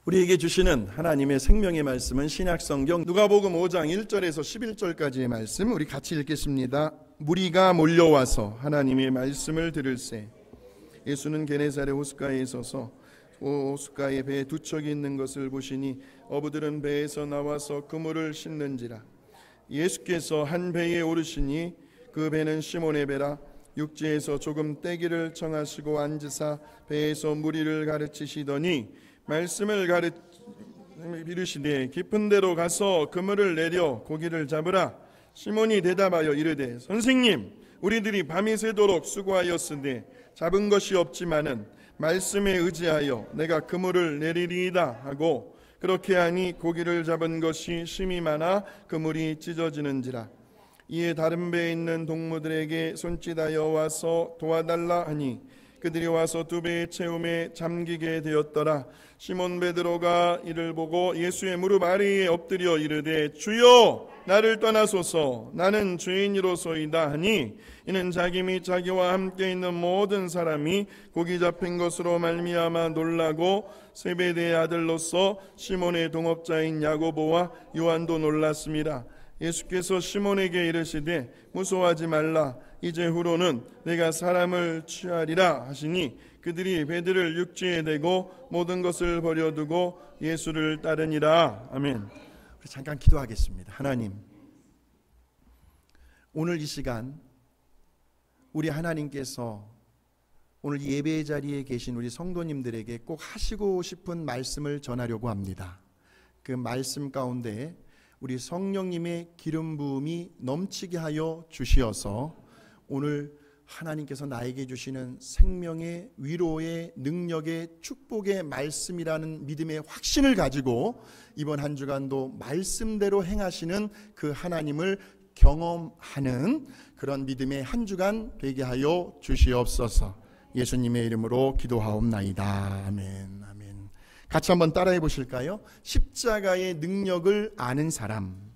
우리에게 주시는 하나님의 생명의 말씀은 신약성경 누가복음 5장 1절에서 11절까지의 말씀, 우리 같이 읽겠습니다. 무리가 몰려와서 하나님의 말씀을 들을새 예수는 게네사렛 호숫가에 서서 호숫가에 배에 두 척이 있는 것을 보시니 어부들은 배에서 나와서 그물을 씻는지라. 예수께서 한 배에 오르시니 그 배는 시몬의 배라. 육지에서 조금 떼기를 청하시고 앉으사 배에서 무리를 가르치시더니 말씀을 이르시되 깊은 데로 가서 그물을 내려 고기를 잡으라. 시몬이 대답하여 이르되 선생님, 우리들이 밤이 새도록 수고하였으되 잡은 것이 없지만은 말씀에 의지하여 내가 그물을 내리리이다 하고, 그렇게 하니 고기를 잡은 것이 심히 많아 그물이 찢어지는지라. 이에 다른 배에 있는 동무들에게 손짓하여 와서 도와달라 하니 그들이 와서 두 배의 채움에 잠기게 되었더라. 시몬 베드로가 이를 보고 예수의 무릎 아래에 엎드려 이르되 주여, 나를 떠나소서, 나는 죄인이로소이다 하니, 이는 자기 및 자기와 함께 있는 모든 사람이 고기 잡힌 것으로 말미암아 놀라고 세베대의 아들로서 시몬의 동업자인 야고보와 요한도 놀랐습니다. 예수께서 시몬에게 이르시되 무서워하지 말라. 이제 후로는 내가 사람을 취하리라 하시니 그들이 배들을 육지에 대고 모든 것을 버려두고 예수를 따르니라. 아멘. 우리 잠깐 기도하겠습니다. 하나님, 오늘 이 시간 우리 하나님께서 오늘 예배의 자리에 계신 우리 성도님들에게 꼭 하시고 싶은 말씀을 전하려고 합니다. 그 말씀 가운데 우리 성령님의 기름 부음이 넘치게 하여 주시어서 오늘 하나님께서 나에게 주시는 생명의 위로의 능력의 축복의 말씀이라는 믿음의 확신을 가지고 이번 한 주간도 말씀대로 행하시는 그 하나님을 경험하는 그런 믿음의 한 주간 되게 하여 주시옵소서. 예수님의 이름으로 기도하옵나이다. 아멘. 아멘. 같이 한번 따라해 보실까요? 십자가의 능력을 아는 사람.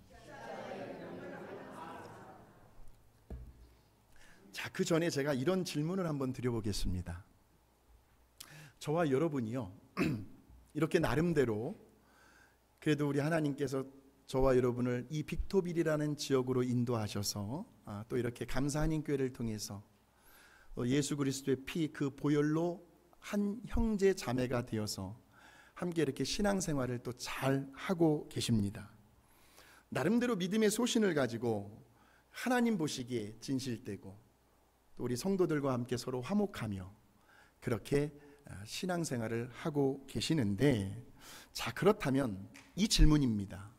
자, 그 전에 제가 이런 질문을 한번 드려보겠습니다. 저와 여러분이요, 이렇게 나름대로 그래도 우리 하나님께서 저와 여러분을 이 빅토빌이라는 지역으로 인도하셔서 또 이렇게 감사하는 교회를 통해서 예수 그리스도의 피 그 보혈로 한 형제 자매가 되어서 함께 이렇게 신앙생활을 또 잘 하고 계십니다. 나름대로 믿음의 소신을 가지고 하나님 보시기에 진실되고 또 우리 성도들과 함께 서로 화목하며 그렇게 신앙생활을 하고 계시는데, 자, 그렇다면 이 질문입니다.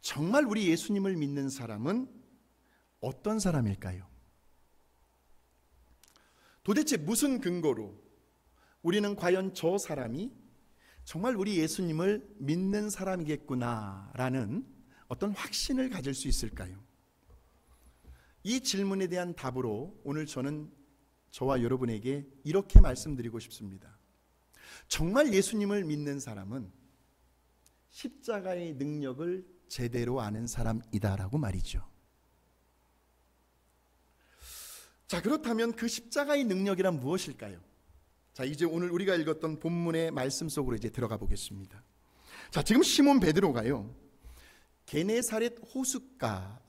정말 우리 예수님을 믿는 사람은 어떤 사람일까요? 도대체 무슨 근거로 우리는 과연 저 사람이 정말 우리 예수님을 믿는 사람이겠구나라는 어떤 확신을 가질 수 있을까요? 이 질문에 대한 답으로 오늘 저는 저와 여러분에게 이렇게 말씀드리고 싶습니다. 정말 예수님을 믿는 사람은 십자가의 능력을 제대로 아는 사람이다라고 말이죠. 자, 그렇다면 그 십자가의 능력이란 무엇일까요? 자, 이제 오늘 우리가 읽었던 본문의 말씀 속으로 이제 들어가 보겠습니다. 자, 지금 시몬 베드로가요, 게네사렛 호숫가,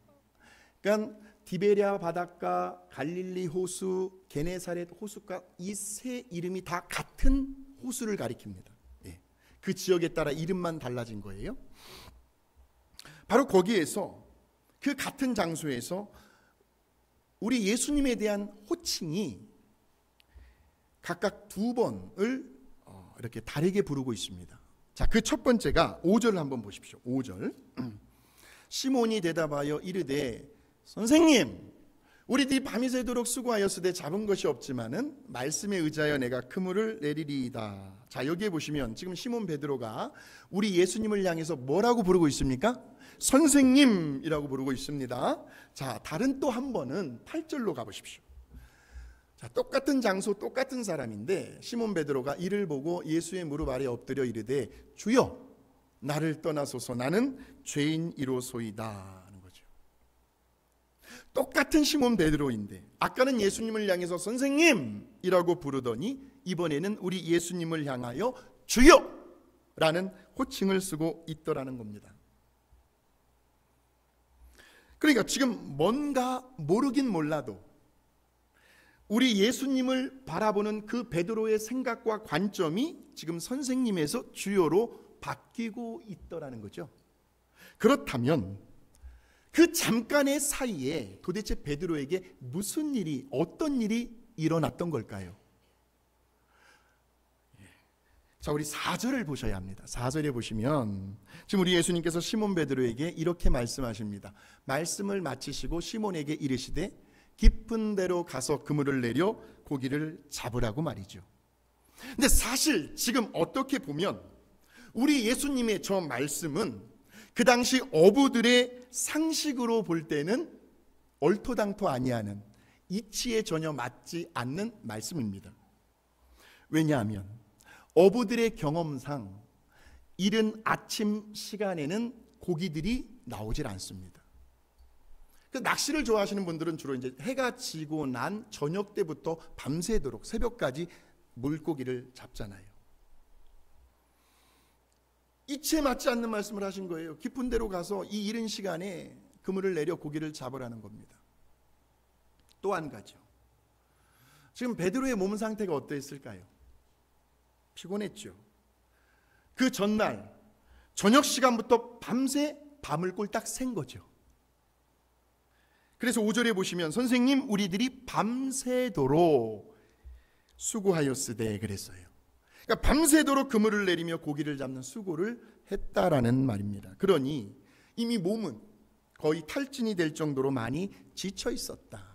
그러니까 디베랴 바닷가, 갈릴리 호수, 게네사렛 호숫가, 이 세 이름이 다 같은 호수를 가리킵니다. 예. 그 지역에 따라 이름만 달라진 거예요. 바로 거기에서, 그 같은 장소에서 우리 예수님에 대한 호칭이 각각 두 번을 이렇게 다르게 부르고 있습니다. 자, 그 첫 번째가 5절을 한번 보십시오. 5절. 시몬이 대답하여 이르되 선생님, 우리들이 밤이 새도록 수고하였으되 잡은 것이 없지만은 말씀에 의지하여 내가 그물을 내리리이다. 자, 여기에 보시면 지금 시몬 베드로가 우리 예수님을 향해서 뭐라고 부르고 있습니까? 선생님이라고 부르고 있습니다. 자, 다른 또 한 번은 8절로 가보십시오. 자, 똑같은 장소 똑같은 사람인데 시몬 베드로가 이를 보고 예수의 무릎 아래 엎드려 이르되 주여, 나를 떠나소서, 나는 죄인이로소이다 하는 거죠. 똑같은 시몬 베드로인데 아까는 예수님을 향해서 선생님이라고 부르더니 이번에는 우리 예수님을 향하여 주여, 라는 호칭을 쓰고 있더라는 겁니다. 그러니까 지금 뭔가 모르긴 몰라도 우리 예수님을 바라보는 그 베드로의 생각과 관점이 지금 선생님에서 주요로 바뀌고 있더라는 거죠. 그렇다면 그 잠깐의 사이에 도대체 베드로에게 무슨 일이, 어떤 일이 일어났던 걸까요? 자, 우리 4절을 보셔야 합니다. 4절에 보시면 지금 우리 예수님께서 시몬 베드로에게 이렇게 말씀하십니다. 말씀을 마치시고 시몬에게 이르시되 깊은 데로 가서 그물을 내려 고기를 잡으라고 말이죠. 근데 사실 지금 어떻게 보면 우리 예수님의 저 말씀은 그 당시 어부들의 상식으로 볼 때는 얼토당토 아니하는, 이치에 전혀 맞지 않는 말씀입니다. 왜냐하면 어부들의 경험상 이른 아침 시간에는 고기들이 나오질 않습니다. 낚시를 좋아하시는 분들은 주로 이제 해가 지고 난 저녁 때부터 밤새도록 새벽까지 물고기를 잡잖아요. 이치에 맞지 않는 말씀을 하신 거예요. 깊은 데로 가서 이 이른 시간에 그물을 내려 고기를 잡으라는 겁니다. 또 한 가지요. 지금 베드로의 몸 상태가 어떠했을까요? 피곤했죠. 그 전날 저녁 시간부터 밤새 밤을 꼴딱 샌 거죠. 그래서 5절에 보시면 선생님 우리들이 밤새도록 수고하였으되 그랬어요. 그러니까 밤새도록 그물을 내리며 고기를 잡는 수고를 했다라는 말입니다. 그러니 이미 몸은 거의 탈진이 될 정도로 많이 지쳐 있었다.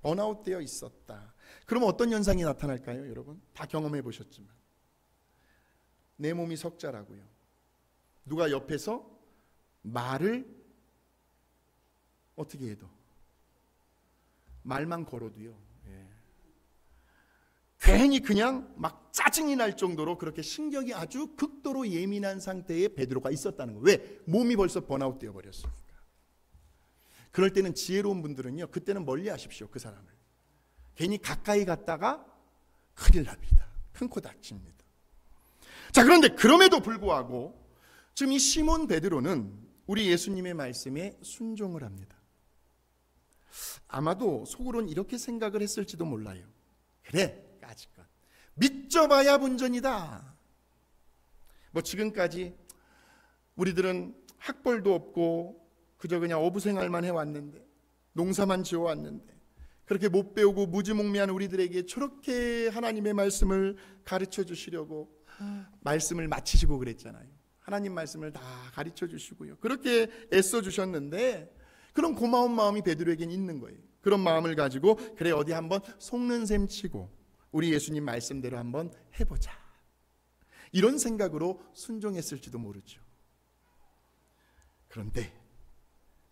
번아웃되어 있었다. 그러면 어떤 현상이 나타날까요, 여러분? 다 경험해 보셨지만 내 몸이 석자라고요. 누가 옆에서 말을 어떻게 해도 말만 걸어도요, 괜히 그냥 막 짜증이 날 정도로 그렇게 신경이 아주 극도로 예민한 상태에 베드로가 있었다는 거예요. 왜? 몸이 벌써 번아웃 되어 버렸으니까. 그럴 때는 지혜로운 분들은요, 그때는 멀리 하십시오. 그 사람을 괜히 가까이 갔다가 큰일 납니다. 큰 코 다칩니다. 자, 그런데 그럼에도 불구하고 지금 이 시몬 베드로는 우리 예수님의 말씀에 순종을 합니다. 아마도 속으로는 이렇게 생각을 했을지도 몰라요. 그래, 까짓것 믿져봐야 본전이다. 뭐 지금까지 우리들은 학벌도 없고 그저 그냥 어부생활만 해왔는데, 농사만 지어왔는데, 그렇게 못 배우고 무지몽매한 우리들에게 저렇게 하나님의 말씀을 가르쳐 주시려고 말씀을 마치시고 그랬잖아요. 하나님 말씀을 다 가르쳐 주시고요, 그렇게 애써 주셨는데 그런 고마운 마음이 베드로에게는 있는 거예요. 그런 마음을 가지고 그래, 어디 한번 속는 셈 치고 우리 예수님 말씀대로 한번 해보자, 이런 생각으로 순종했을지도 모르죠. 그런데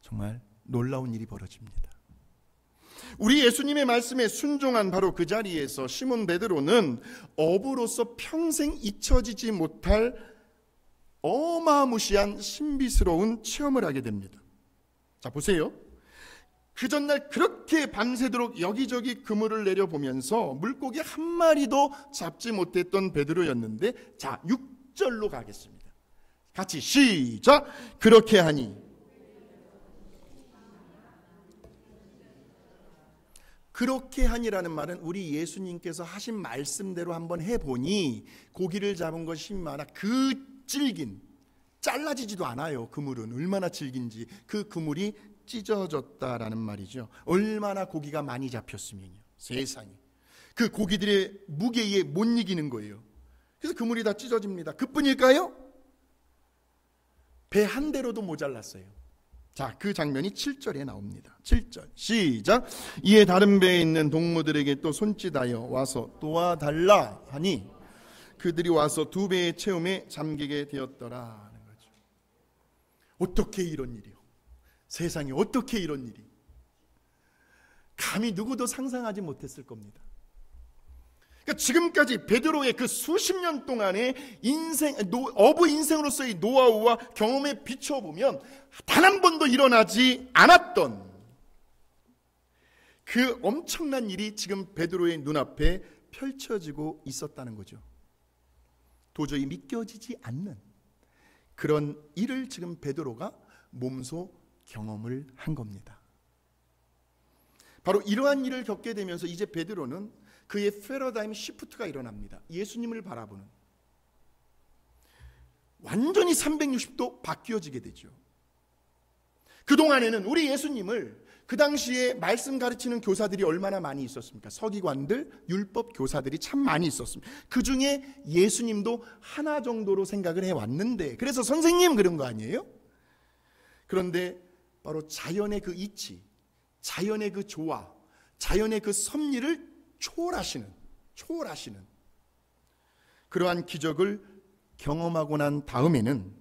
정말 놀라운 일이 벌어집니다. 우리 예수님의 말씀에 순종한 바로 그 자리에서 시몬 베드로는 어부로서 평생 잊혀지지 못할 어마무시한 신비스러운 체험을 하게 됩니다. 자, 보세요. 그 전날 그렇게 밤새도록 여기저기 그물을 내려보면서 물고기 한 마리도 잡지 못했던 베드로였는데, 자, 6절로 가겠습니다. 같이 시작. 그렇게 하니, 그렇게 하니라는 말은 우리 예수님께서 하신 말씀대로 한번 해보니 고기를 잡은 것이 많아 그 질긴, 잘라지지도 않아요. 그물은 얼마나 질긴지 그 그물이 찢어졌다라는 말이죠. 얼마나 고기가 많이 잡혔으면요, 세상에. 그 고기들의 무게에 못 이기는 거예요. 그래서 그물이 다 찢어집니다. 그뿐일까요? 배 한 대로도 모자랐어요. 자, 그 장면이 7절에 나옵니다. 7절 시작. 이에 다른 배에 있는 동무들에게 또 손짓하여 와서 도와달라 하니 그들이 와서 두 배의 채움에 잠기게 되었더라 하는 거죠. 어떻게 이런 일이요? 세상에 어떻게 이런 일이? 감히 누구도 상상하지 못했을 겁니다. 그러니까 지금까지 베드로의 그 수십 년 동안의 어부 인생으로서의 노하우와 경험에 비춰보면 단 한 번도 일어나지 않았던 그 엄청난 일이 지금 베드로의 눈앞에 펼쳐지고 있었다는 거죠. 도저히 믿겨지지 않는 그런 일을 지금 베드로가 몸소 경험을 한 겁니다. 바로 이러한 일을 겪게 되면서 이제 베드로는 그의 패러다임 시프트가 일어납니다. 예수님을 바라보는, 완전히 360도 바뀌어지게 되죠. 그동안에는 우리 예수님을, 그 당시에 말씀 가르치는 교사들이 얼마나 많이 있었습니까? 서기관들, 율법 교사들이 참 많이 있었습니다. 그 중에 예수님도 하나 정도로 생각을 해왔는데, 그래서 선생님 그런 거 아니에요? 그런데 바로 자연의 그 이치, 자연의 그 조화, 자연의 그 섭리를 초월하시는 그러한 기적을 경험하고 난 다음에는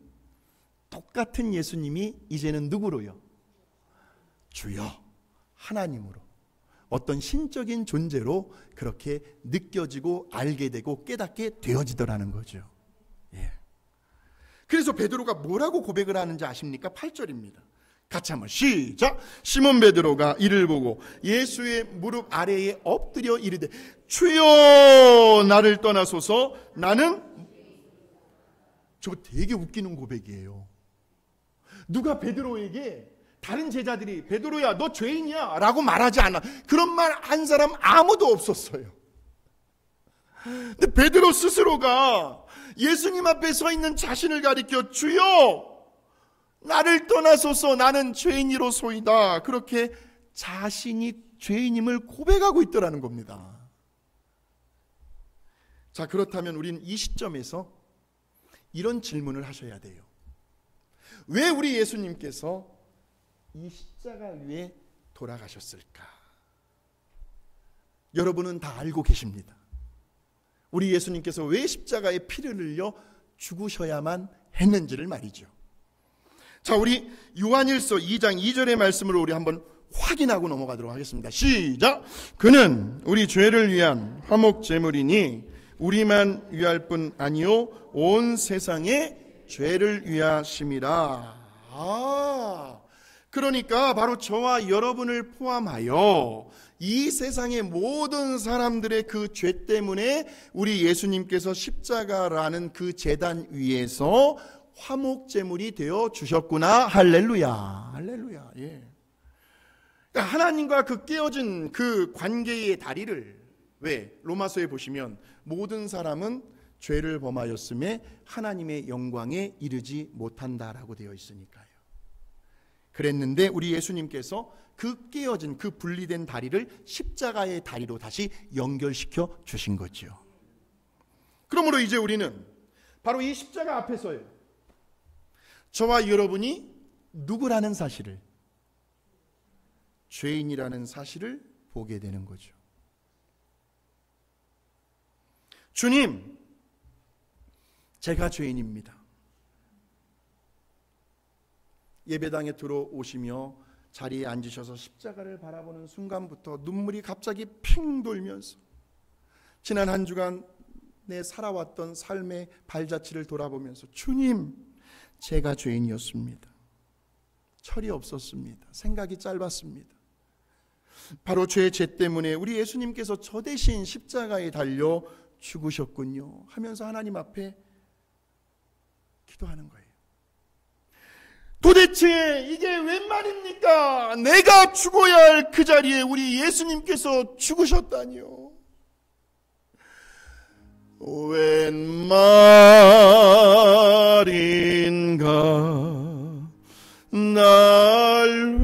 똑같은 예수님이 이제는 누구로요? 주여, 하나님으로, 어떤 신적인 존재로 그렇게 느껴지고 알게 되고 깨닫게 되어지더라는 거죠. 예. 그래서 베드로가 뭐라고 고백을 하는지 아십니까? 8절입니다. 같이 한번 시작. 시몬 베드로가 이를 보고 예수의 무릎 아래에 엎드려 이르되 주여 나를 떠나소서 나는, 저거 되게 웃기는 고백이에요. 누가 베드로에게, 다른 제자들이 베드로야 너 죄인이야 라고 말하지 않아. 그런 말 한 사람 아무도 없었어요. 근데 베드로 스스로가 예수님 앞에 서 있는 자신을 가리켜 주여 나를 떠나소서 나는 죄인이로소이다, 그렇게 자신이 죄인임을 고백하고 있더라는 겁니다. 자, 그렇다면 우리는 이 시점에서 이런 질문을 하셔야 돼요. 왜 우리 예수님께서 이 십자가 위에 돌아가셨을까? 여러분은 다 알고 계십니다. 우리 예수님께서 왜 십자가에 피를 흘려 죽으셔야만 했는지를 말이죠. 자, 우리 요한일서 2장 2절의 말씀으로 우리 한번 확인하고 넘어가도록 하겠습니다. 시작. 그는 우리 죄를 위한 화목 제물이니 우리만 위할 뿐 아니요 온 세상의 죄를 위하심이라. 그러니까 바로 저와 여러분을 포함하여 이 세상의 모든 사람들의 그 죄 때문에 우리 예수님께서 십자가라는 그 제단 위에서 화목제물이 되어 주셨구나. 할렐루야, 할렐루야. 예. 그러니까 하나님과 그 깨어진 그 관계의 다리를, 왜 로마서에 보시면 모든 사람은 죄를 범하였음에 하나님의 영광에 이르지 못한다라고 되어 있으니까요. 그랬는데 우리 예수님께서 그 깨어진 그 분리된 다리를 십자가의 다리로 다시 연결시켜 주신 거죠. 그러므로 이제 우리는 바로 이 십자가 앞에서요, 저와 여러분이 누구라는 사실을, 죄인이라는 사실을 보게 되는 거죠. 주님, 제가 죄인입니다. 예배당에 들어오시며 자리에 앉으셔서 십자가를 바라보는 순간부터 눈물이 갑자기 핑 돌면서 지난 한 주간 내 살아왔던 삶의 발자취를 돌아보면서 주님, 제가 죄인이었습니다. 철이 없었습니다. 생각이 짧았습니다. 바로 죄 때문에 우리 예수님께서 저 대신 십자가에 달려 죽으셨군요 하면서 하나님 앞에 기도하는 거예요. 도대체 이게 웬 말입니까? 내가 죽어야 할 그 자리에 우리 예수님께서 죽으셨다니요. 웬 말인가 날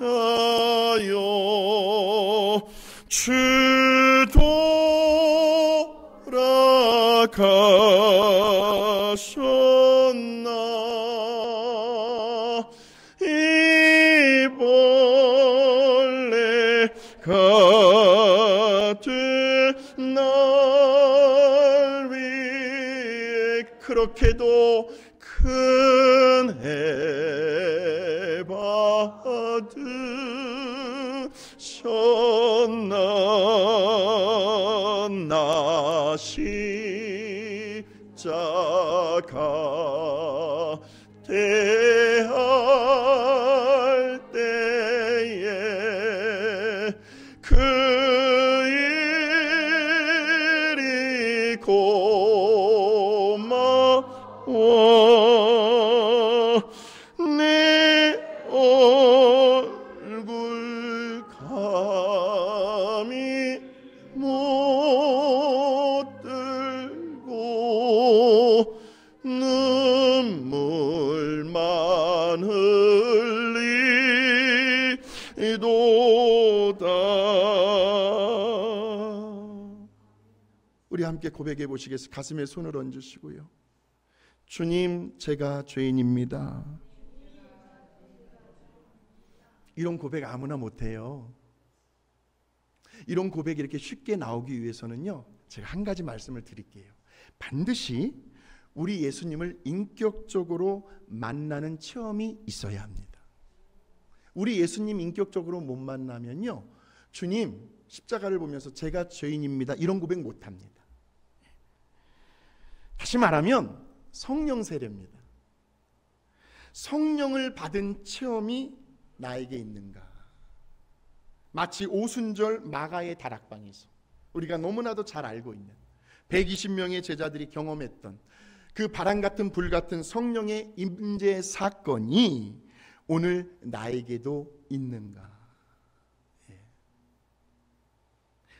위하여 주 돌아가셨나. 이 벌레 같은 날 위해 그렇게도 큰 해 받으셨나. 나 십자가 대할 때에 그 일이 고마웠네. 내 얼굴 감히 못 들고 눈물만 흘리도다. 우리 함께 고백해 보시겠습니다. 가슴에 손을 얹으시고요. 주님, 제가 죄인입니다. 이런 고백 아무나 못해요. 이런 고백이 이렇게 쉽게 나오기 위해서는요, 제가 한 가지 말씀을 드릴게요. 반드시 우리 예수님을 인격적으로 만나는 체험이 있어야 합니다. 우리 예수님 인격적으로 못 만나면요, 주님 십자가를 보면서 제가 죄인입니다, 이런 고백 못합니다. 다시 말하면 성령 세례입니다. 성령을 받은 체험이 나에게 있는가? 마치 오순절 마가의 다락방에서 우리가 너무나도 잘 알고 있는 120명의 제자들이 경험했던 그 바람 같은 불 같은 성령의 임재 사건이 오늘 나에게도 있는가?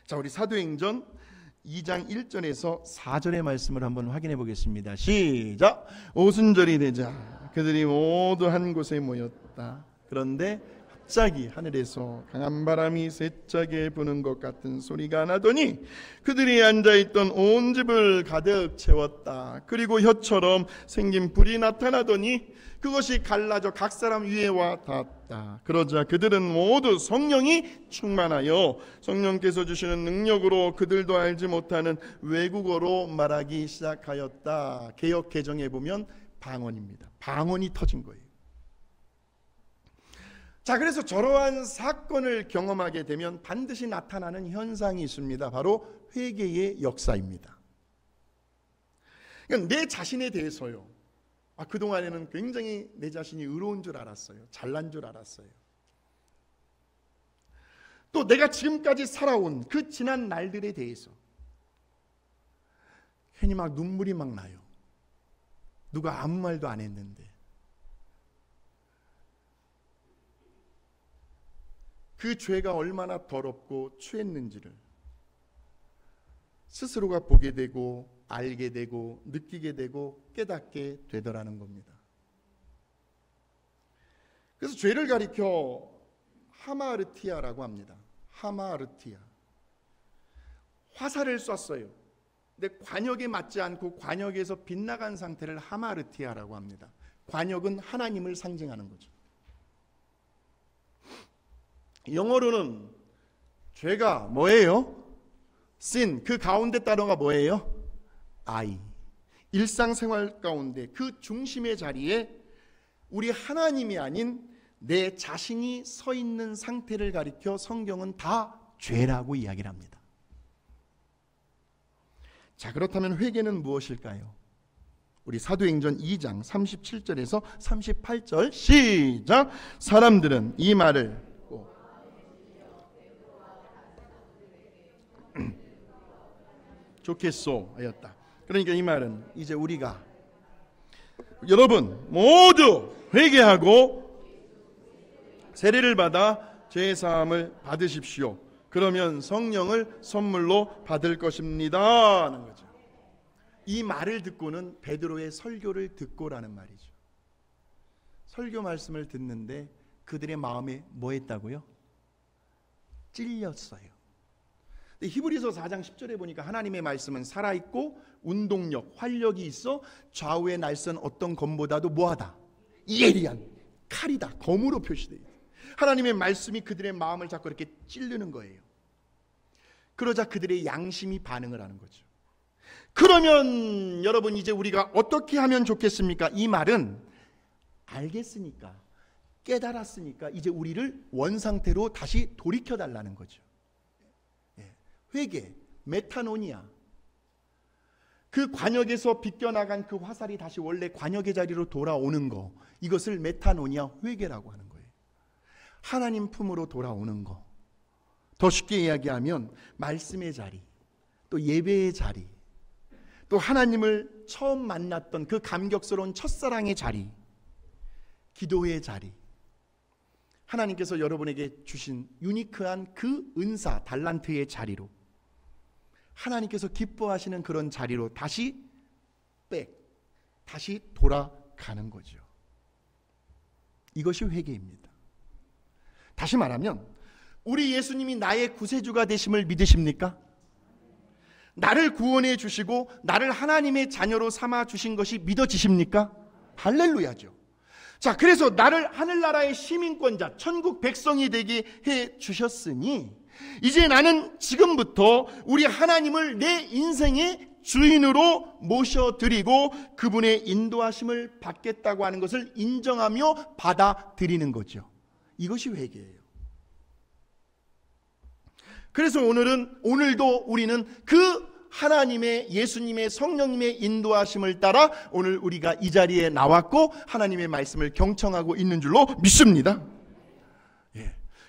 자, 우리 사도행전 2장 1절에서 4절의 말씀을 한번 확인해 보겠습니다. 시작! 오순절이 되자 그들이 모두 한 곳에 모였다. 그런데 갑자기 하늘에서 강한 바람이 세차게 부는 것 같은 소리가 나더니 그들이 앉아있던 온 집을 가득 채웠다. 그리고 혀처럼 생긴 불이 나타나더니 그것이 갈라져 각 사람 위에와 닿았다. 그러자 그들은 모두 성령이 충만하여 성령께서 주시는 능력으로 그들도 알지 못하는 외국어로 말하기 시작하였다. 개역 개정에 보면 방언입니다. 방언이 터진 거예요. 자, 그래서 저러한 사건을 경험하게 되면 반드시 나타나는 현상이 있습니다. 바로 회개의 역사입니다. 그러니까 내 자신에 대해서요, 그동안에는 굉장히 내 자신이 의로운 줄 알았어요. 잘난 줄 알았어요. 또 내가 지금까지 살아온 그 지난 날들에 대해서 괜히 막 눈물이 막 나요. 누가 아무 말도 안 했는데. 그 죄가 얼마나 더럽고 추했는지를 스스로가 보게 되고 알게 되고 느끼게 되고 깨닫게 되더라는 겁니다. 그래서 죄를 가리켜 하마르티아라고 합니다. 하마르티아. 화살을 쐈어요. 근데 관역에 맞지 않고 관역에서 빗나간 상태를 하마르티아라고 합니다. 관역은 하나님을 상징하는 거죠. 영어로는 죄가 뭐예요? sin. 그 가운데 단어가 뭐예요? I. 일상생활 가운데 그 중심의 자리에 우리 하나님이 아닌 내 자신이 서 있는 상태를 가리켜 성경은 다 죄라고 이야기를 합니다. 자, 그렇다면 회개는 무엇일까요? 우리 사도행전 2장 37절에서 38절 시작! 사람들은 이 말을 좋겠소 하였다. 그러니까 이 말은 이제 우리가 여러분 모두 회개하고 세례를 받아 죄 사함을 받으십시오. 그러면 성령을 선물로 받을 것입니다 하는 거죠. 이 말을 듣고는 베드로의 설교를 듣고라는 말이죠. 설교 말씀을 듣는데 그들의 마음에 뭐 했다고요? 찔렸어요. 히브리서 4장 10절에 보니까 하나님의 말씀은 살아있고 운동력, 활력이 있어 좌우의 날선 어떤 검보다도 뭐하다? 예리한 칼이다. 검으로 표시되어 있어요. 하나님의 말씀이 그들의 마음을 자꾸 이렇게 찌르는 거예요. 그러자 그들의 양심이 반응을 하는 거죠. 그러면 여러분 이제 우리가 어떻게 하면 좋겠습니까? 이 말은 알겠으니까, 깨달았으니까 이제 우리를 원상태로 다시 돌이켜달라는 거죠. 회개, 메타노니아. 그 관역에서 비껴나간 그 화살이 다시 원래 관역의 자리로 돌아오는 거, 이것을 메타노니아, 회개라고 하는 거예요. 하나님 품으로 돌아오는 거. 더 쉽게 이야기하면 말씀의 자리, 또 예배의 자리, 또 하나님을 처음 만났던 그 감격스러운 첫사랑의 자리, 기도의 자리, 하나님께서 여러분에게 주신 유니크한 그 은사, 달란트의 자리로, 하나님께서 기뻐하시는 그런 자리로 다시 돌아가는 거죠. 이것이 회개입니다. 다시 말하면 우리 예수님이 나의 구세주가 되심을 믿으십니까? 나를 구원해 주시고 나를 하나님의 자녀로 삼아 주신 것이 믿어지십니까? 할렐루야죠. 자, 그래서 나를 하늘나라의 시민권자, 천국 백성이 되게 해 주셨으니 이제 나는 지금부터 우리 하나님을 내 인생의 주인으로 모셔드리고 그분의 인도하심을 받겠다고 하는 것을 인정하며 받아들이는 거죠. 이것이 회개예요. 그래서 오늘도 우리는 그 하나님의, 예수님의, 성령님의 인도하심을 따라 오늘 우리가 이 자리에 나왔고 하나님의 말씀을 경청하고 있는 줄로 믿습니다.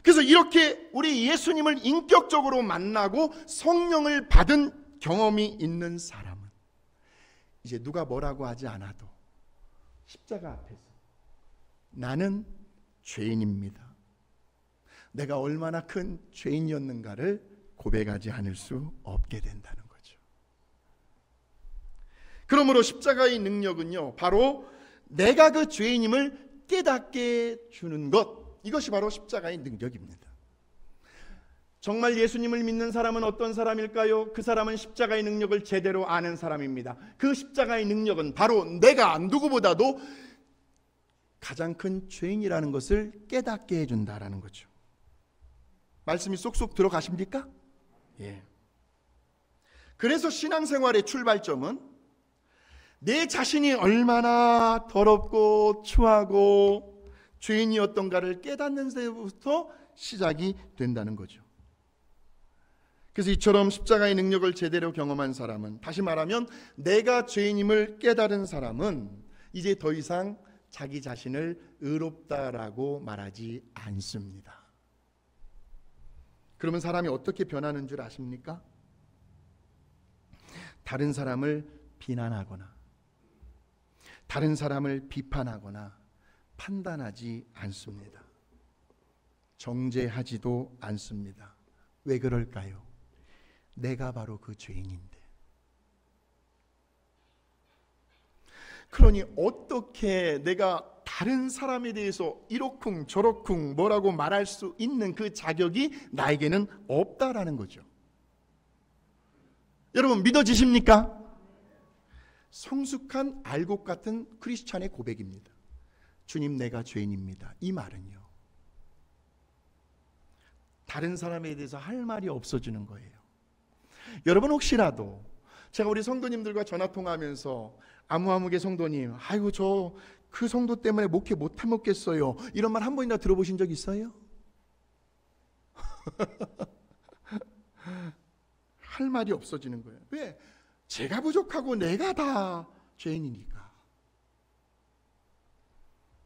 그래서 이렇게 우리 예수님을 인격적으로 만나고 성령을 받은 경험이 있는 사람은 이제 누가 뭐라고 하지 않아도 십자가 앞에서 나는 죄인입니다, 내가 얼마나 큰 죄인이었는가를 고백하지 않을 수 없게 된다는 거죠. 그러므로 십자가의 능력은요, 바로 내가 그 죄인임을 깨닫게 주는 것, 이것이 바로 십자가의 능력입니다. 정말 예수님을 믿는 사람은 어떤 사람일까요? 그 사람은 십자가의 능력을 제대로 아는 사람입니다. 그 십자가의 능력은 바로 내가 누구보다도 가장 큰 죄인이라는 것을 깨닫게 해준다라는 거죠. 말씀이 쏙쏙 들어가십니까? 예. 그래서 신앙생활의 출발점은 내 자신이 얼마나 더럽고 추하고 죄인이었던가를 깨닫는 데부터 시작이 된다는 거죠. 그래서 이처럼 십자가의 능력을 제대로 경험한 사람은, 다시 말하면 내가 죄인임을 깨달은 사람은 이제 더 이상 자기 자신을 의롭다라고 말하지 않습니다. 그러면 사람이 어떻게 변하는 줄 아십니까? 다른 사람을 비난하거나 다른 사람을 비판하거나 판단하지 않습니다. 정죄하지도 않습니다. 왜 그럴까요? 내가 바로 그 죄인인데. 그러니 어떻게 내가 다른 사람에 대해서 이러쿵 저러쿵 뭐라고 말할 수 있는 그 자격이 나에게는 없다라는 거죠. 여러분 믿어지십니까? 성숙한 알곡 같은 크리스찬의 고백입니다. 주님, 내가 죄인입니다. 이 말은요, 다른 사람에 대해서 할 말이 없어지는 거예요. 여러분 혹시라도 제가 우리 성도님들과 전화통화하면서 아무개 성도님, 아이고 저 그 성도 때문에 목회 못 해먹겠어요, 이런 말 한 번이나 들어보신 적 있어요? 할 말이 없어지는 거예요. 왜? 제가 부족하고 내가 다 죄인이니까.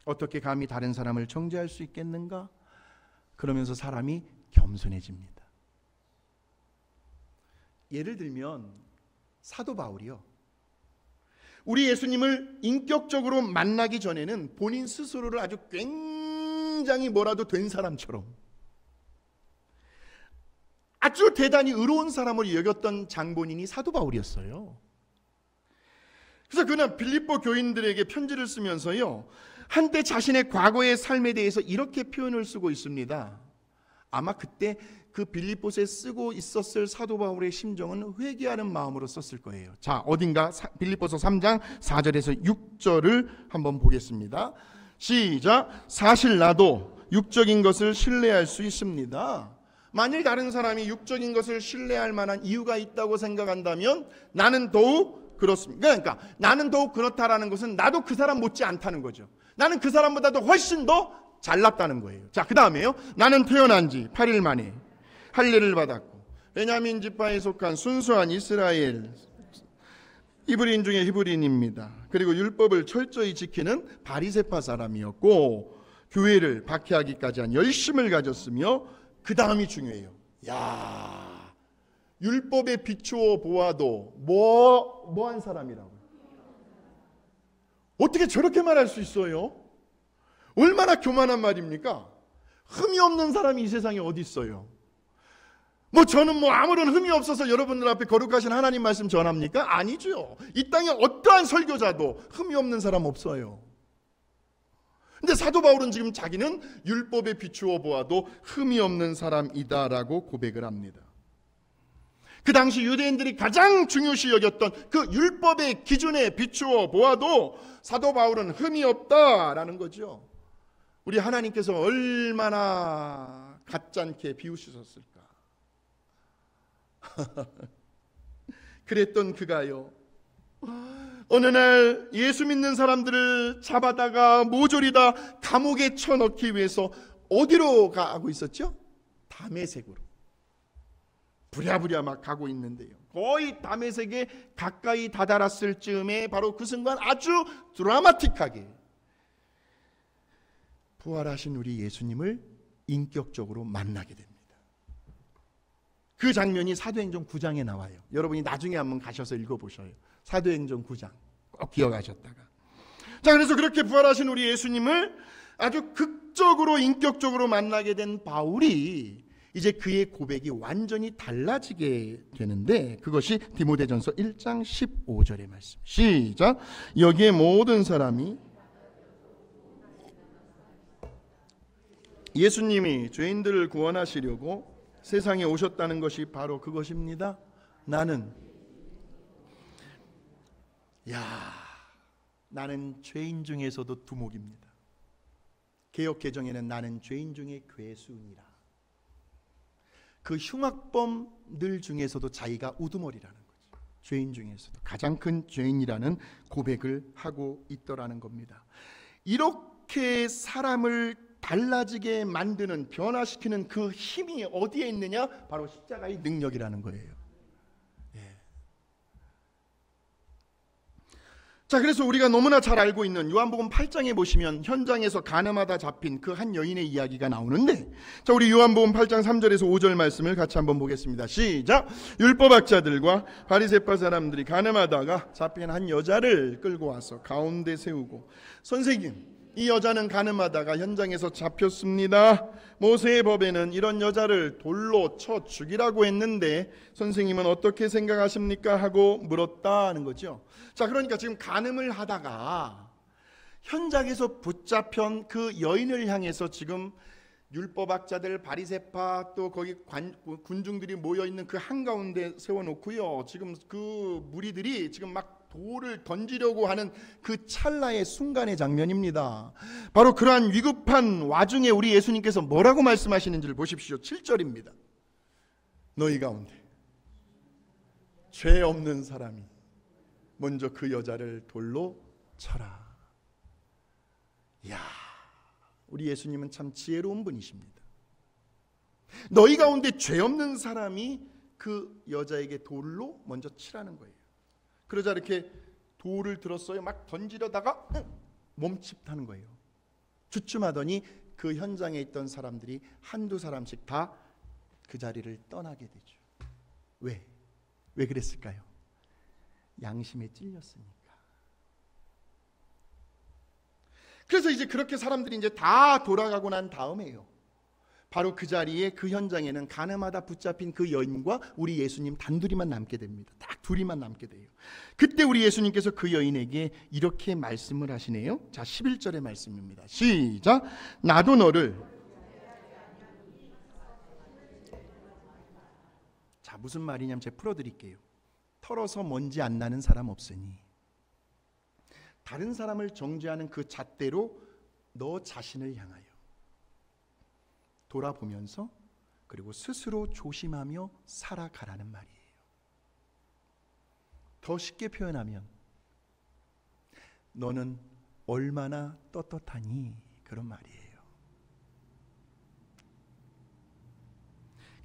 어떻게 감히 다른 사람을 정죄할 수 있겠는가? 그러면서 사람이 겸손해집니다. 예를 들면 사도 바울이요, 우리 예수님을 인격적으로 만나기 전에는 본인 스스로를 아주 굉장히 뭐라도 된 사람처럼 아주 대단히 의로운 사람으로 여겼던 장본인이 사도 바울이었어요. 그래서 그는 빌립보 교인들에게 편지를 쓰면서요, 한때 자신의 과거의 삶에 대해서 이렇게 표현을 쓰고 있습니다. 아마 그때 그 빌립보에 쓰고 있었을 사도 바울의 심정은 회개하는 마음으로 썼을 거예요. 자, 어딘가 빌립보서 3장 4절에서 6절을 한번 보겠습니다. 시작. 사실 나도 육적인 것을 신뢰할 수 있습니다. 만일 다른 사람이 육적인 것을 신뢰할 만한 이유가 있다고 생각한다면 나는 더욱 그렇습니다. 그러니까 나는 더욱 그렇다라는 것은 나도 그 사람 못지 않다는 거죠. 나는 그 사람보다도 훨씬 더 잘났다는 거예요. 자, 그 다음에요, 나는 태어난 지 8일 만에 할례를 받았고 베냐민 지파에 속한 순수한 이스라엘 히브리인 중에 히브리인입니다. 그리고 율법을 철저히 지키는 바리새파 사람이었고 교회를 박해하기까지 한 열심을 가졌으며, 그 다음이 중요해요. 야, 율법에 비추어 보아도 뭐한 사람이라고. 어떻게 저렇게 말할 수 있어요? 얼마나 교만한 말입니까? 흠이 없는 사람이 이 세상에 어디 있어요? 저는 아무런 흠이 없어서 여러분들 앞에 거룩하신 하나님 말씀 전합니까? 아니죠. 이 땅에 어떠한 설교자도 흠이 없는 사람 없어요. 근데 사도 바울은 지금 자기는 율법에 비추어 보아도 흠이 없는 사람이다라고 고백을 합니다. 그 당시 유대인들이 가장 중요시 여겼던 그 율법의 기준에 비추어 보아도 사도 바울은 흠이 없다라는 거죠. 우리 하나님께서 얼마나 가짜않게 비우셨을까. 그랬던 그가요, 어느 날 예수 믿는 사람들을 잡아다가 모조리 다 감옥에 쳐넣기 위해서 어디로 가고 있었죠? 다메섹으로 부랴부랴 막 가고 있는데요, 거의 다메섹에 가까이 다다랐을 즈음에 바로 그 순간 아주 드라마틱하게 부활하신 우리 예수님을 인격적으로 만나게 됩니다. 그 장면이 사도행전 9장에 나와요. 여러분이 나중에 한번 가셔서 읽어보셔요. 사도행전 9장 꼭 기억하셨다가. 자, 그래서 그렇게 부활하신 우리 예수님을 아주 극적으로 인격적으로 만나게 된 바울이 이제 그의 고백이 완전히 달라지게 되는데, 그것이 디모데전서 1장 15절의 말씀. 시작. 여기에 모든 사람이 예수님이 죄인들을 구원하시려고 세상에 오셨다는 것이 바로 그것입니다. 나는 죄인 중에서도 두목입니다. 개역 개정에는 나는 죄인 중에 괴수니라. 그 흉악범들 중에서도 자기가 우두머리라는 거죠. 죄인 중에서도 가장 큰 죄인이라는 고백을 하고 있더라는 겁니다. 이렇게 사람을 달라지게 만드는, 변화시키는 그 힘이 어디에 있느냐? 바로 십자가의 능력이라는 거예요. 자, 그래서 우리가 너무나 잘 알고 있는 요한복음 8장에 보시면 현장에서 가늠하다 잡힌 그 한 여인의 이야기가 나오는데, 자, 우리 요한복음 8장 3절에서 5절 말씀을 같이 한번 보겠습니다. 시작. 율법학자들과 바리새파 사람들이 가늠하다가 잡힌 한 여자를 끌고 와서 가운데 세우고, 선생님, 이 여자는 가늠하다가 현장에서 잡혔습니다. 모세의 법에는 이런 여자를 돌로 쳐 죽이라고 했는데 선생님은 어떻게 생각하십니까? 하고 물었다는 거죠. 자, 그러니까 지금 가늠을 하다가 현장에서 붙잡힌 그 여인을 향해서 지금 율법학자들, 바리새파, 또 거기 군중들이 모여있는 그 한가운데 세워놓고요, 지금 그 무리들이 지금 막 돌을 던지려고 하는 그 찰나의 순간의 장면입니다. 바로 그러한 위급한 와중에 우리 예수님께서 뭐라고 말씀하시는지를 보십시오. 7절입니다. 너희 가운데 죄 없는 사람이 먼저 그 여자를 돌로 쳐라. 이야, 우리 예수님은 참 지혜로운 분이십니다. 너희 가운데 죄 없는 사람이 그 여자에게 돌로 먼저 치라는 거예요. 그러자 이렇게 돌을 들었어요. 막 던지려다가 멈칫하는 거예요. 주춤하더니 그 현장에 있던 사람들이 한두 사람씩 다 그 자리를 떠나게 되죠. 왜 그랬을까요? 양심에 찔렸으니까. 그래서 이제 그렇게 사람들이 이제 다 돌아가고 난 다음에요, 바로 그 자리에, 그 현장에는 가늠하다 붙잡힌 그 여인과 우리 예수님 단둘이만 남게 됩니다. 딱 둘이만 남게 돼요. 그때 우리 예수님께서 그 여인에게 이렇게 말씀을 하시네요. 자, 11절의 말씀입니다. 시작. 나도 너를. 자, 무슨 말이냐면 제가 풀어드릴게요. 털어서 먼지 안 나는 사람 없으니 다른 사람을 정죄하는 그 잣대로 너 자신을 향하여 돌아보면서 그리고 스스로 조심하며 살아가라는 말이에요. 더 쉽게 표현하면 너는 얼마나 떳떳하니, 그런 말이에요.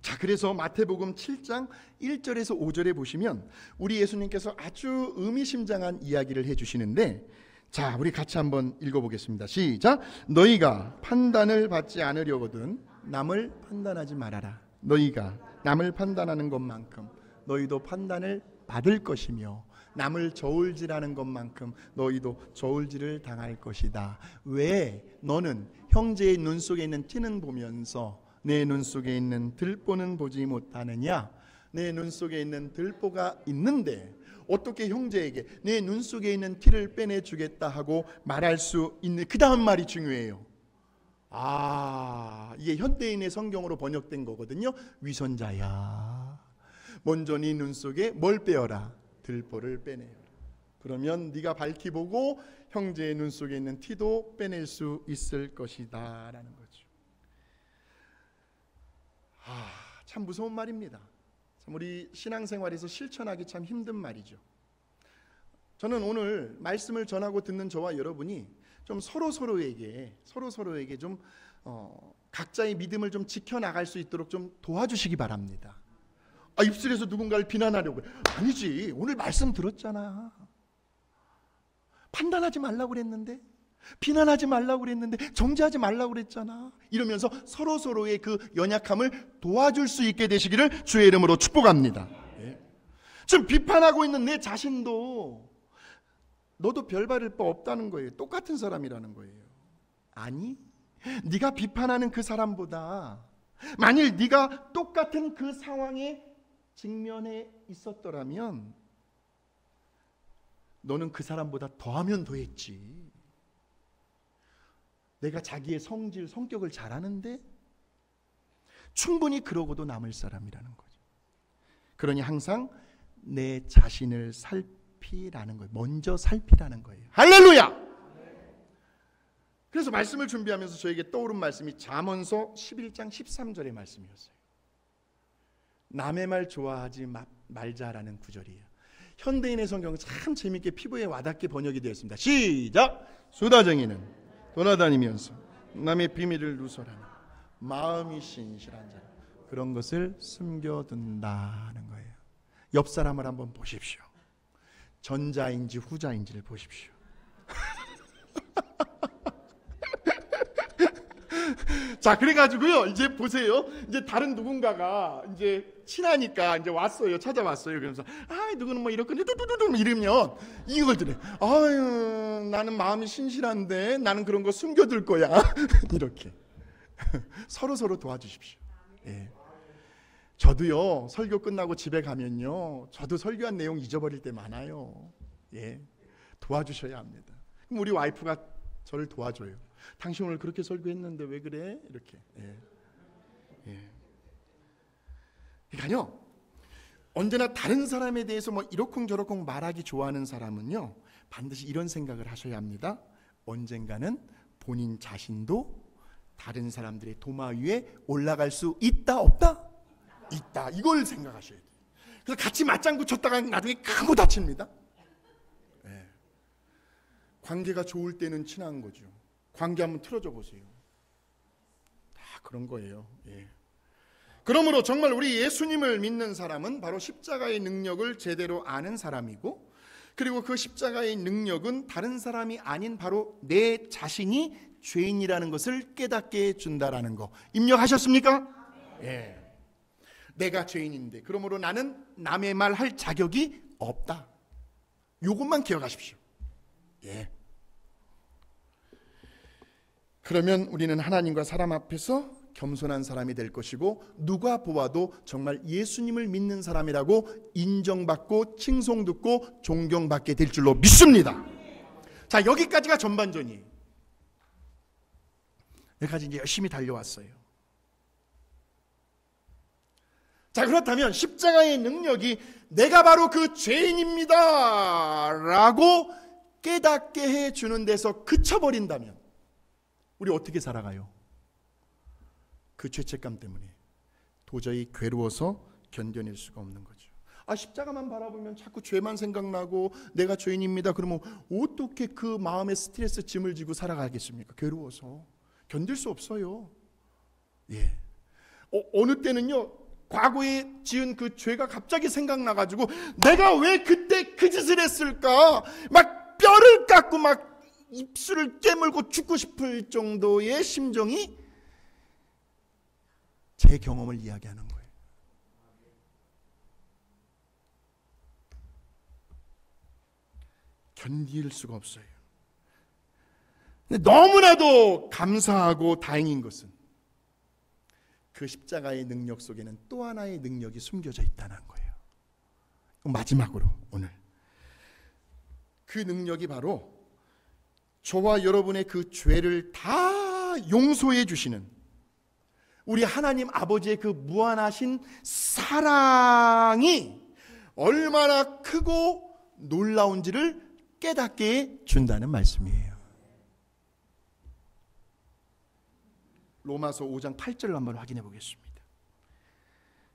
자, 그래서 마태복음 7장 1절에서 5절에 보시면 우리 예수님께서 아주 의미심장한 이야기를 해주시는데, 자, 우리 같이 한번 읽어보겠습니다. 시작. 너희가 판단을 받지 않으려거든 남을 판단하지 말아라. 너희가 남을 판단하는 것만큼 너희도 판단을 받을 것이며 남을 저울질하는 것만큼 너희도 저울질을 당할 것이다. 왜 너는 형제의 눈 속에 있는 티는 보면서 내 눈 속에 있는 들보는 보지 못하느냐? 내 눈 속에 있는 들보가 있는데 어떻게 형제에게 내 눈 속에 있는 티를 빼내주겠다 하고 말할 수 있는, 그 다음 말이 중요해요. 이게 현대인의 성경으로 번역된 거거든요. 위선자야, 먼저 네 눈 속에 뭘 빼어라? 들보를 빼내라. 그러면 네가 밝히 보고 형제의 눈 속에 있는 티도 빼낼 수 있을 것이다 라는 거죠. 참 무서운 말입니다. 참 우리 신앙생활에서 실천하기 참 힘든 말이죠. 저는 오늘 말씀을 전하고 듣는 저와 여러분이 좀 서로에게 좀 각자의 믿음을 좀 지켜나갈 수 있도록 좀 도와주시기 바랍니다. 입술에서 누군가를 비난하려고 그래. 아니지, 오늘 말씀 들었잖아. 판단하지 말라고 그랬는데, 비난하지 말라고 그랬는데, 정죄하지 말라고 그랬잖아. 이러면서 서로의 그 연약함을 도와줄 수 있게 되시기를 주의 이름으로 축복합니다. 지금 비판하고 있는 내 자신도 너도 별 바를 바 없다는 거예요. 똑같은 사람이라는 거예요. 아니, 네가 비판하는 그 사람보다 만일 네가 똑같은 그 상황에 직면해 있었더라면 너는 그 사람보다 더하면 더했지. 내가 자기의 성질, 성격을 잘 아는데 충분히 그러고도 남을 사람이라는 거죠. 그러니 항상 내 자신을 살피라는 거예요. 먼저 살피라는 거예요. 할렐루야! 그래서 말씀을 준비하면서 저에게 떠오른 말씀이 잠언서 11장 13절의 말씀이었어요. 남의 말 좋아하지 말자라는 구절이에요. 현대인의 성경은 참 재미있게 피부에 와닿게 번역이 되었습니다. 시작! 수다쟁이는 돌아다니면서 남의 비밀을 누설하는 마음이 신실한 자라 그런 것을 숨겨둔다는 거예요. 옆 사람을 한번 보십시오. 전자인지 후자인지를 보십시오. 자, 그래가지고요, 이제 보세요. 이제 다른 누군가가 이제 친하니까 이제 왔어요. 찾아왔어요. 그러면서, 누구는 뭐 이렇게, 두두두두 이러면 이걸 들어요. 나는 마음이 신실한데 나는 그런 거 숨겨둘 거야. 이렇게. 서로 도와주십시오. 예. 저도요, 설교 끝나고 집에 가면요, 저도 설교한 내용 잊어버릴 때 많아요. 예. 도와주셔야 합니다. 그럼 우리 와이프가 저를 도와줘요. 당신 오늘 그렇게 설교했는데 왜 그래? 이렇게. 그러니까요, 언제나 다른 사람에 대해서 뭐 이러쿵저러쿵 말하기 좋아하는 사람은요, 반드시 이런 생각을 하셔야 합니다. 언젠가는 본인 자신도 다른 사람들의 도마 위에 올라갈 수 있다 없다? 있다. 이걸 생각하셔야 돼요. 그래서 같이 맞장구 쳤다가 나중에 크고 다칩니다. 관계가 좋을 때는 친한 거죠. 관계 한번 틀어줘 보세요. 다 그런 거예요. 그러므로 정말 우리 예수님을 믿는 사람은 바로 십자가의 능력을 제대로 아는 사람이고, 그리고 그 십자가의 능력은 다른 사람이 아닌 바로 내 자신이 죄인이라는 것을 깨닫게 해준다라는 거 입력하셨습니까? 내가 죄인인데 그러므로 나는 남의 말 할 자격이 없다. 이것만 기억하십시오. 그러면 우리는 하나님과 사람 앞에서 겸손한 사람이 될 것이고, 누가 보아도 정말 예수님을 믿는 사람이라고 인정받고 칭송듣고 존경받게 될 줄로 믿습니다. 자, 여기까지가 전반전이에요. 여기까지 이제 열심히 달려왔어요. 자, 그렇다면 십자가의 능력이 내가 바로 그 죄인입니다 라고 깨닫게 해주는 데서 그쳐버린다면 우리 어떻게 살아가요? 그 죄책감 때문에 도저히 괴로워서 견뎌낼 수가 없는 거죠. 십자가만 바라보면 자꾸 죄만 생각나고 내가 죄인입니다 그러면 어떻게 그 마음의 스트레스 짐을 지고 살아가겠습니까? 괴로워서 견딜 수 없어요. 어느 때는요, 과거에 지은 그 죄가 갑자기 생각나가지고 내가 왜 그때 그 짓을 했을까, 막 뼈를 깎고 막 입술을 깨물고 죽고 싶을 정도의 심정이 제 경험을 이야기하는 거예요. 견딜 수가 없어요. 근데 너무나도 감사하고 다행인 것은 그 십자가의 능력 속에는 또 하나의 능력이 숨겨져 있다는 거예요. 마지막으로 오늘 그 능력이 바로 저와 여러분의 그 죄를 다 용서해 주시는 우리 하나님 아버지의 그 무한하신 사랑이 얼마나 크고 놀라운지를 깨닫게 준다는 말씀이에요. 로마서 5장 8절을 한번 확인해 보겠습니다.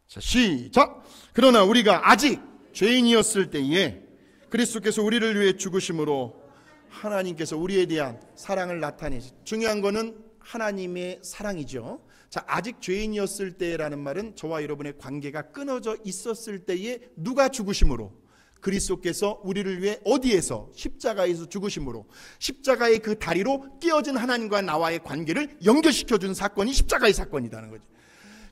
자, 시작. 그러나 우리가 아직 죄인이었을 때에 그리스도께서 우리를 위해 죽으심으로 하나님께서 우리에 대한 사랑을 나타내시. 중요한 거는 하나님의 사랑이죠. 자, 아직 죄인이었을 때라는 말은 저와 여러분의 관계가 끊어져 있었을 때에 누가 죽으심으로? 그리스도께서 우리를 위해 어디에서? 십자가에서 죽으심으로 십자가의 그 다리로 끼어진 하나님과 나와의 관계를 연결시켜준 사건이 십자가의 사건이라는 거죠.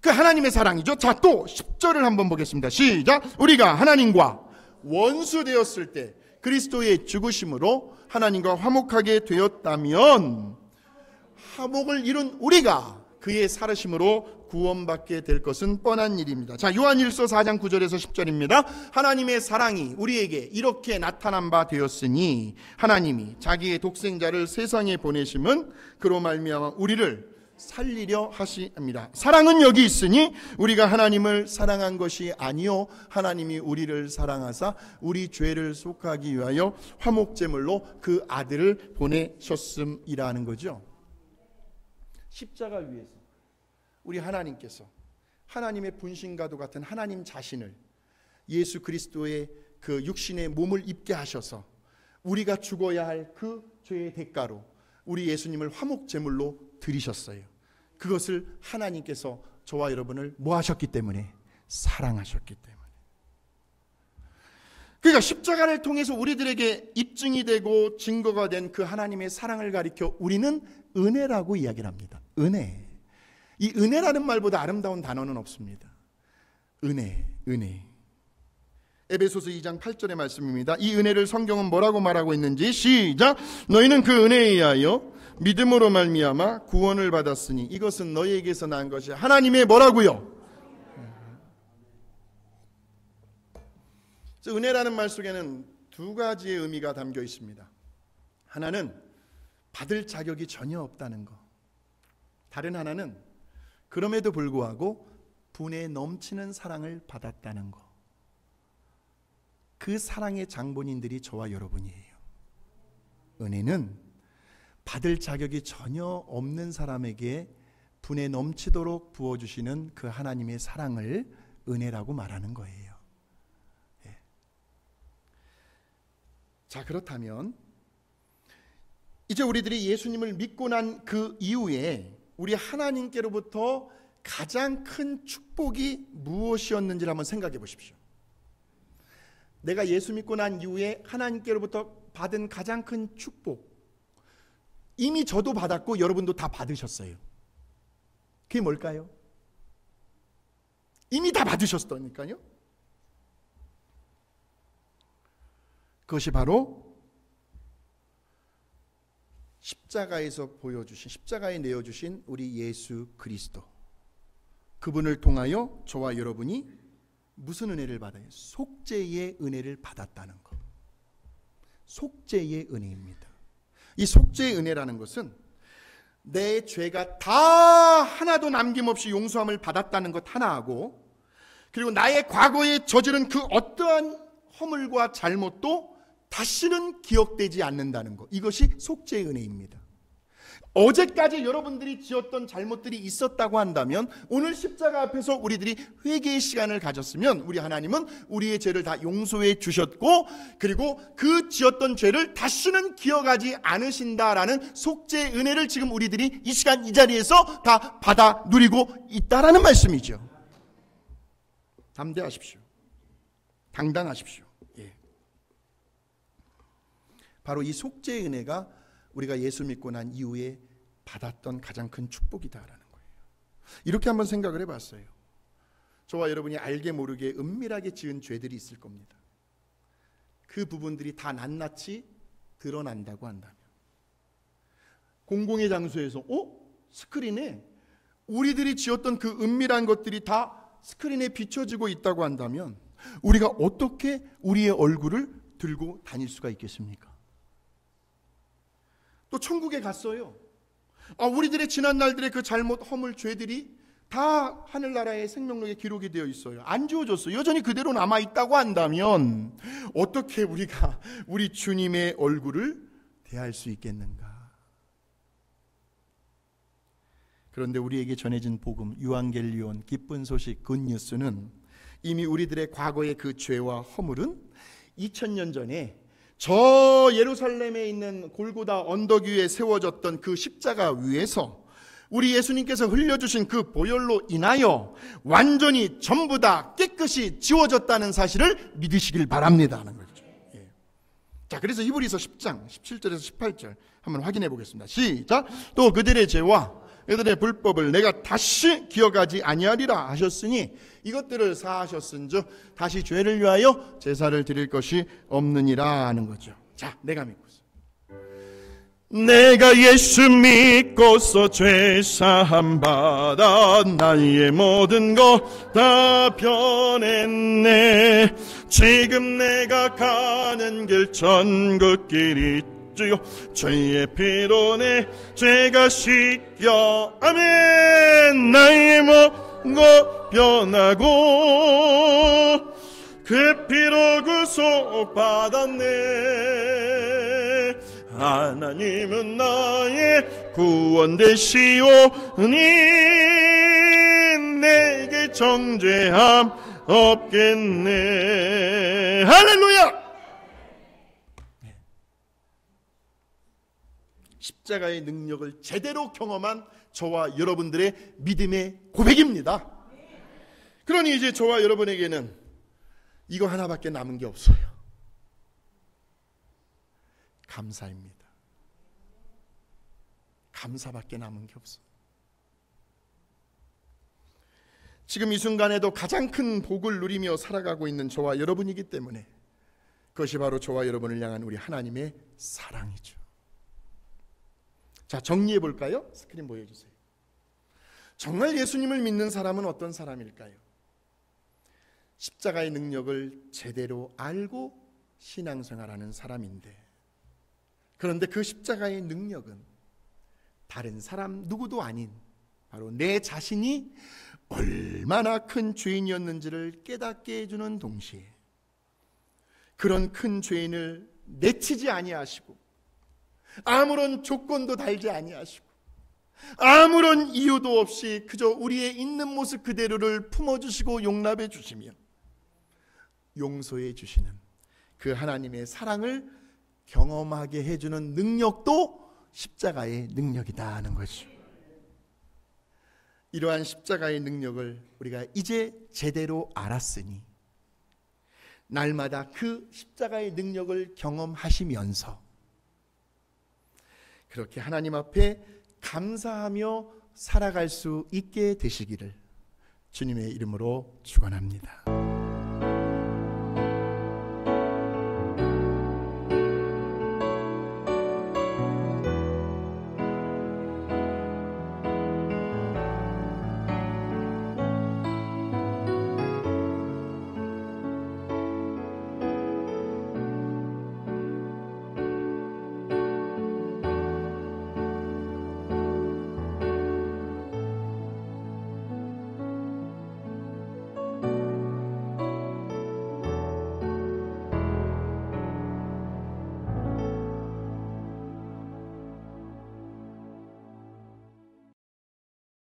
그 하나님의 사랑이죠. 자, 또 10절을 한번 보겠습니다. 시작. 우리가 하나님과 원수 되었을 때 그리스도의 죽으심으로 하나님과 화목하게 되었다면 화목을 이룬 우리가 그의 살으심으로 구원받게 될 것은 뻔한 일입니다. 자, 요한일서 4장 9절에서 10절입니다. 하나님의 사랑이 우리에게 이렇게 나타난 바 되었으니 하나님이 자기의 독생자를 세상에 보내심은 그로 말미암아 우리를 살리려 하시옵니다. 사랑은 여기 있으니 우리가 하나님을 사랑한 것이 아니요 하나님이 우리를 사랑하사 우리 죄를 속하기 위하여 화목제물로 그 아들을 보내셨음이라는 거죠. 십자가 위에서 우리 하나님께서 하나님의 분신과도 같은 하나님 자신을 예수 그리스도의 그 육신의 몸을 입게 하셔서 우리가 죽어야 할 그 죄의 대가로 우리 예수님을 화목제물로 드리셨어요. 그것을 하나님께서 저와 여러분을 뭐 하셨기 때문에? 사랑하셨기 때문에. 그러니까 십자가를 통해서 우리들에게 입증이 되고 증거가 된 그 하나님의 사랑을 가리켜 우리는 은혜라고 이야기를 합니다. 은혜. 이 은혜라는 말보다 아름다운 단어는 없습니다. 은혜. 에베소서 2장 8절의 말씀입니다. 이 은혜를 성경은 뭐라고 말하고 있는지 시작. 너희는 그 은혜에 의하여 믿음으로 말미암아 구원을 받았으니 이것은 너희에게서 난 것이 하나님의 뭐라고요? 은혜라는 말 속에는 두 가지의 의미가 담겨 있습니다. 하나는 받을 자격이 전혀 없다는 거. 다른 하나는 그럼에도 불구하고 분에 넘치는 사랑을 받았다는 거. 그 사랑의 장본인들이 저와 여러분이에요. 은혜는 받을 자격이 전혀 없는 사람에게 분에 넘치도록 부어주시는 그 하나님의 사랑을 은혜라고 말하는 거예요. 예. 자, 그렇다면 이제 우리들이 예수님을 믿고 난 그 이후에 우리 하나님께로부터 가장 큰 축복이 무엇이었는지를 한번 생각해 보십시오. 내가 예수 믿고 난 이후에 하나님께로부터 받은 가장 큰 축복, 이미 저도 받았고 여러분도 다 받으셨어요. 그게 뭘까요? 이미 다 받으셨다니까요. 그것이 바로 십자가에서 보여주신, 십자가에 내어주신 우리 예수 그리스도, 그분을 통하여 저와 여러분이 무슨 은혜를 받아요? 속죄의 은혜를 받았다는 것. 속죄의 은혜입니다. 이 속죄의 은혜라는 것은 내 죄가 다 하나도 남김없이 용서함을 받았다는 것 하나하고, 그리고 나의 과거에 저지른 그 어떠한 허물과 잘못도 다시는 기억되지 않는다는 것. 이것이 속죄의 은혜입니다. 어제까지 여러분들이 지었던 잘못들이 있었다고 한다면 오늘 십자가 앞에서 우리들이 회개의 시간을 가졌으면 우리 하나님은 우리의 죄를 다 용서해 주셨고, 그리고 그 지었던 죄를 다시는 기억하지 않으신다라는 속죄의 은혜를 지금 우리들이 이 시간 이 자리에서 다 받아 누리고 있다라는 말씀이죠. 담대하십시오. 당당하십시오. 예. 바로 이 속죄의 은혜가 우리가 예수 믿고 난 이후에 받았던 가장 큰 축복이다라는 거예요. 이렇게 한번 생각을 해봤어요. 저와 여러분이 알게 모르게 은밀하게 지은 죄들이 있을 겁니다. 그 부분들이 다 낱낱이 드러난다고 한다면, 공공의 장소에서 스크린에 우리들이 지었던 그 은밀한 것들이 다 스크린에 비춰지고 있다고 한다면 우리가 어떻게 우리의 얼굴을 들고 다닐 수가 있겠습니까? 또 천국에 갔어요. 우리들의 지난 날들의 그 잘못, 허물, 죄들이 다 하늘나라의 생명록에 기록이 되어 있어요. 안 지워졌어요. 여전히 그대로 남아있다고 한다면 어떻게 우리가 우리 주님의 얼굴을 대할 수 있겠는가? 그런데 우리에게 전해진 복음, 유앙겔리온, 기쁜 소식, 굿뉴스는 이미 우리들의 과거의 그 죄와 허물은 2000년 전에 저 예루살렘에 있는 골고다 언덕 위에 세워졌던 그 십자가 위에서 우리 예수님께서 흘려주신 그 보혈로 인하여 완전히 전부 다 깨끗이 지워졌다는 사실을 믿으시길 바랍니다 하는 거죠. 자, 그래서 히브리서 10장 17절에서 18절 한번 확인해 보겠습니다. 시작. 또 그들의 죄와 그들의 불법을 내가 다시 기억하지 아니하리라 하셨으니 이것들을 사하셨은즉 다시 죄를 위하여 제사를 드릴 것이 없느니라 하는 거죠. 자, 내가 믿고 있어. 내가 예수 믿고서 죄사함 받아 나의 모든 것 다 변했네. 지금 내가 가는 길 천국길이 주여 죄의 피로 내 죄가 씻겨 아멘. 나의 모든 것 변하고 그 피로 구속받았네. 하나님은 나의 구원 되시오니 내게 정죄함 없겠네. 할렐루야. 십자가의 능력을 제대로 경험한 저와 여러분들의 믿음의 고백입니다. 그러니 이제 저와 여러분에게는 이거 하나밖에 남은 게 없어요. 감사입니다. 감사밖에 남은 게 없어요. 지금 이 순간에도 가장 큰 복을 누리며 살아가고 있는 저와 여러분이기 때문에 그것이 바로 저와 여러분을 향한 우리 하나님의 사랑이죠. 자, 정리해 볼까요? 스크린 보여주세요. 정말 예수님을 믿는 사람은 어떤 사람일까요? 십자가의 능력을 제대로 알고 신앙생활하는 사람인데, 그런데 그 십자가의 능력은 다른 사람 누구도 아닌 바로 내 자신이 얼마나 큰 죄인이었는지를 깨닫게 해주는 동시에 그런 큰 죄인을 내치지 아니하시고 아무런 조건도 달지 아니하시고 아무런 이유도 없이 그저 우리의 있는 모습 그대로를 품어주시고 용납해 주시며 용서해 주시는 그 하나님의 사랑을 경험하게 해주는 능력도 십자가의 능력이다 하는 것이죠. 이러한 십자가의 능력을 우리가 이제 제대로 알았으니 날마다 그 십자가의 능력을 경험하시면서 그렇게 하나님 앞에 감사하며 살아갈 수 있게 되시기를 주님의 이름으로 축원합니다.